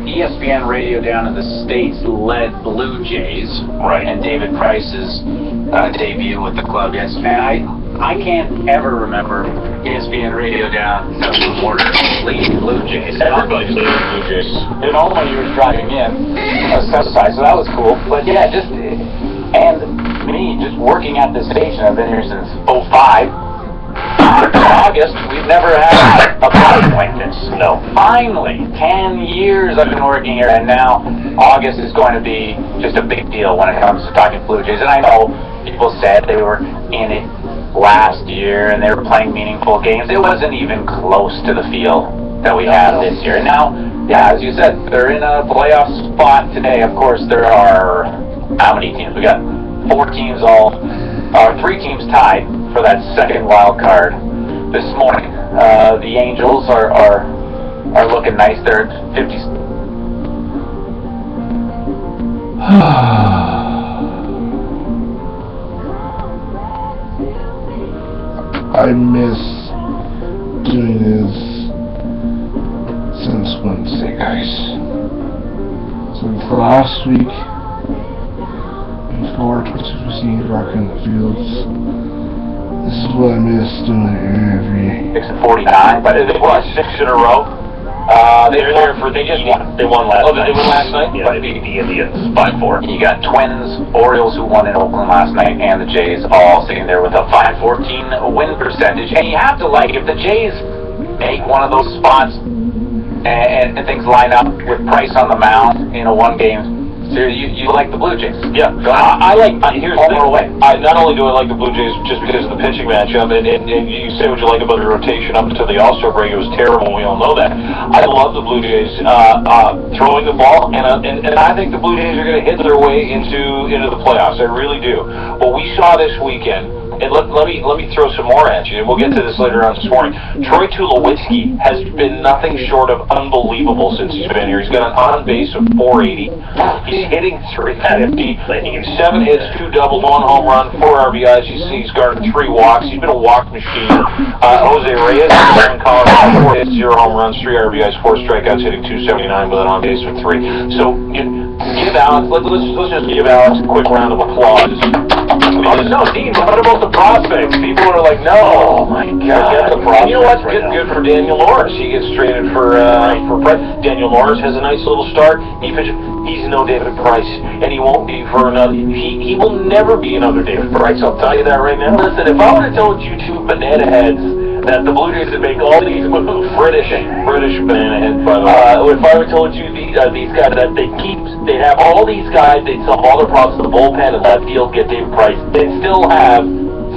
ESPN radio down in the States led Blue Jays. Right. And David Price's debut with the club. Yes, man, I can't ever remember ESPN radio down south of the border leading Blue Jays. Everybody's leading Blue Jays. And all when he was driving in, Southside, so that was cool. But yeah, just, and me, just working at this station, I've been here since '05. August, we've never had a product like this. No. Finally, 10 years I've been working here, and now August is going to be just a big deal when it comes to talking Blue Jays. And I know people said they were in it last year and they were playing meaningful games. It wasn't even close to the feel that we have this year. And now, yeah, as you said, they're in a playoff spot today. Of course, there are, how many teams? We got 4 teams three teams tied for that second wild card this morning. The Angels are looking nice. They're at 50. I miss doing this since Wednesday, guys. So for last week, before 22% rock in the fields, this is what I miss doing every 6 and 49, but They won 6 in a row. they won last night. They won last night? Yeah, they beat the Indians 5-4. You got Twins, Orioles who won in Oakland last night, and the Jays all sitting there with a .514 win percentage. And you have to like, if the Jays make one of those spots and things line up with Price on the mound in a one-game series, you like the Blue Jays. Yeah, I like. Here's the thing. Not only do I like the Blue Jays just because of the pitching matchup, and you say what you like about the rotation up until the All-Star break, it was terrible. We all know that. I love the Blue Jays throwing the ball, and I think the Blue Jays are going to hit their way into the playoffs. I really do. What we saw this weekend. And let me throw some more at you, and we'll get to this later on this morning. Troy Tulowitzki has been nothing short of unbelievable since he's been here. He's got an on-base of 480. He's hitting .350. He's 7 hits, 2 doubles, 1 home run, 4 RBIs. He's garnered 3 walks. He's been a walk machine. Jose Reyes in Colorado, 4 hits, 0 home runs, 3 RBIs, 4 strikeouts, hitting .279 with an on-base of 3. So give Alex. Let's just give Alex a quick round of applause. No, Dean, what about the prospects? People are like, no. Oh my God. And you know what's good for Daniel Norris? He gets traded for Price. Daniel Norris has a nice little start. He's no David Price, and he won't be for another. He will never be another David Price. I'll tell you that right now. Listen, if I would have told you two banana heads that the Blue Jays would make all these moves, British banana heads, by the way. If I would have told you these guys that they'd have all these guys, they'd solve all their problems in the bullpen and left field, get David Price, they'd still have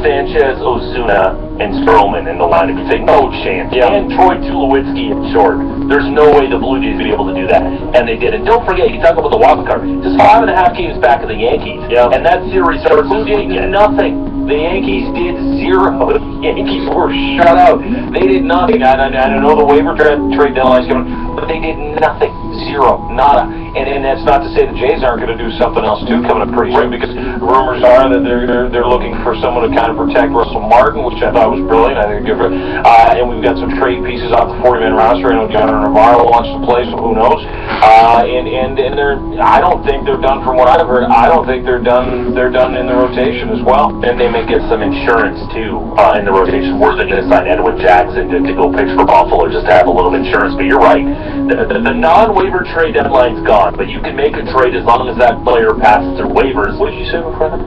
Sanchez, Ozuna, and Stroman in the lineup. You'd say, no chance. Yeah. And Troy Tulowitzki in short. There's no way the Blue Jays would be able to do that. And they did. And don't forget, you talk about the wild card. Just 5.5 games back of the Yankees. Yeah. And that series started nothing. The Yankees did 0. The Yankees were shut out. They did nothing. I know the waiver trade deadline's coming, but they did nothing. 0. Nada. And that's not to say the Jays aren't going to do something else too coming up pretty soon, because rumors are that they're looking for someone to kind of protect Russell Martin, which I thought was brilliant. I think good for. And we've got some trade pieces off the 40-man roster. I know Jonathan Navarro wants to play, so who knows? And they're. I don't think they're done from what I've heard. I don't think they're done. They're done in the rotation as well. And they may get some insurance too in the rotation. Where they're going to sign Edwin Jackson to go pitch for Buffalo just to have a little insurance. But you're right. The non-waiver trade deadline's gone, but you can make a trade as long as that player passes through waivers. What did you say before that?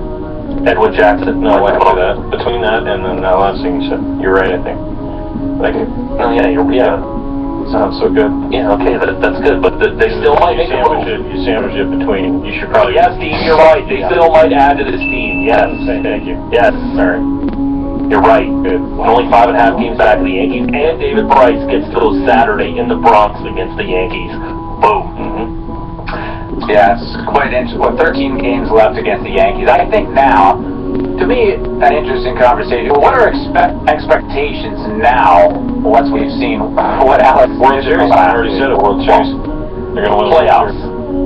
Edwin Jackson. No, I can do that. Between that and then that last thing you said, you're right, I think. Thank you. Oh yeah, yeah. Sounds so good. Yeah, okay, that's good, but they still might make a move. You sandwich it between. You should probably. Yes, Steve, you're right. They still might add to this team. Yes. Thank you. Yes. All right. You're right. Good. Only 5.5 games back of the Yankees, and David Price gets to go Saturday in the Bronx against the Yankees. Boom. Mm-hmm. Yeah, it's quite interesting. 13 games left against the Yankees. I think now, to me, an interesting conversation. What are expectations now, once we've seen what Alex World Series? I already said it. World Series. They're going to win playoffs.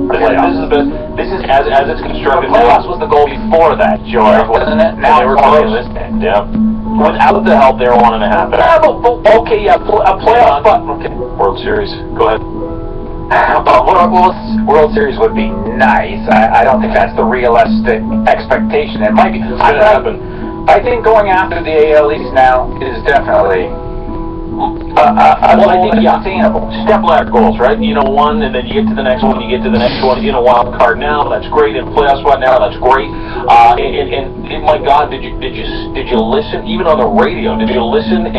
This is the best. This is as it's constructed. The playoffs was the goal before that, George, wasn't it? Now they were playing this day. Yeah. Without the help, they were 1.5. Okay, yeah, a playoff spot. Okay. World Series. Go ahead. But World Series would be nice. I don't think that's the realistic expectation. It might be. It's going to happen. I think going after the AL East now is definitely attainable. Step ladder goals, right? You know, one, and then you get to the next one, you get to the next one. In a wild card now, that's great. In a playoff spot now, that's great. And my God, did you listen? Even on the radio, did you listen to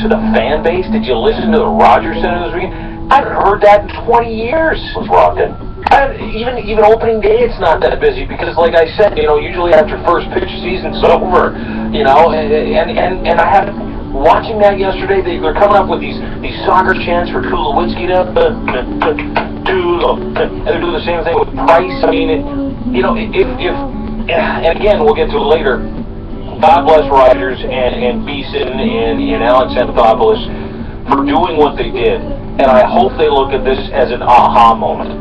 the fan base? Did you listen to the Rogers Center this weekend? I haven't heard that in 20 years. It was rocking. Even opening day, it's not that busy because, like I said, you know, usually after first pitch, season's over. You know, and I haven't. Watching that yesterday, they're coming up with these soccer chants for Tulowitzki to and they're doing the same thing with Price. I mean, and again, we'll get to it later. God bless Rogers and Beeson and Alex Anthopoulos for doing what they did, and I hope they look at this as an aha moment.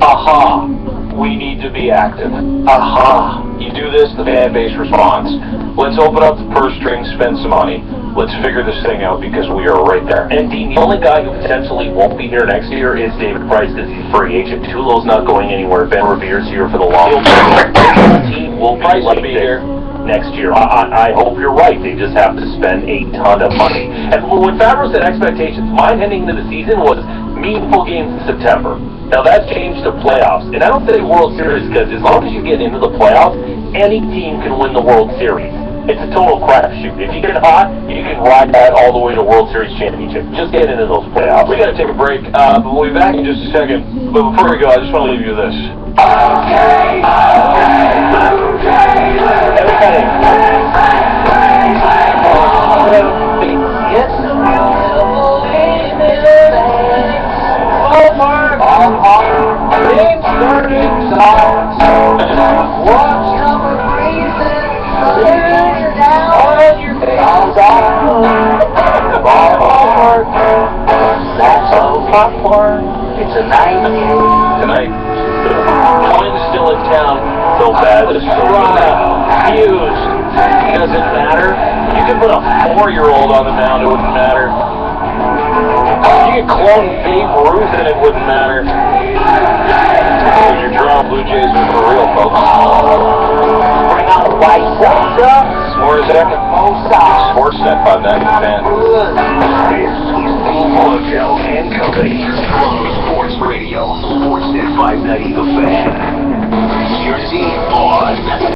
Aha! We need to be active. Aha! You do this, the fan base responds. Let's open up the purse strings, spend some money. Let's figure this thing out because we are right there. And Dean, the only guy who potentially won't be here next year is David Price because he's a free agent. Tulo's not going anywhere. Ben Revere's here for the long term. The team will be like this here next year. I hope you're right. They just have to spend a ton of money. And when Favreau said expectations, mine heading into the season was meaningful games in September. Now that's changed to playoffs. And I don't say World Series because as long as you get into the playoffs, any team can win the World Series. It's a total crapshoot. If you get hot, you can ride that all the way to World Series championship. Just get into those playoffs. We got to take a break, but we'll be back in just a second. But before we go, I just want to leave you with this. It's a night. Tonight, Coin's still in town. So bad. Hughes. Doesn't matter. You could put a 4-year-old on the mound, it wouldn't matter. You could clone Babe Ruth and it wouldn't matter. Your Toronto Blue Jays are for real, folks. Bring out White Soda. Sportsnet on that fan. Webcam and Company. Sports Radio. Sportsnet 590 The Fan. Your team on.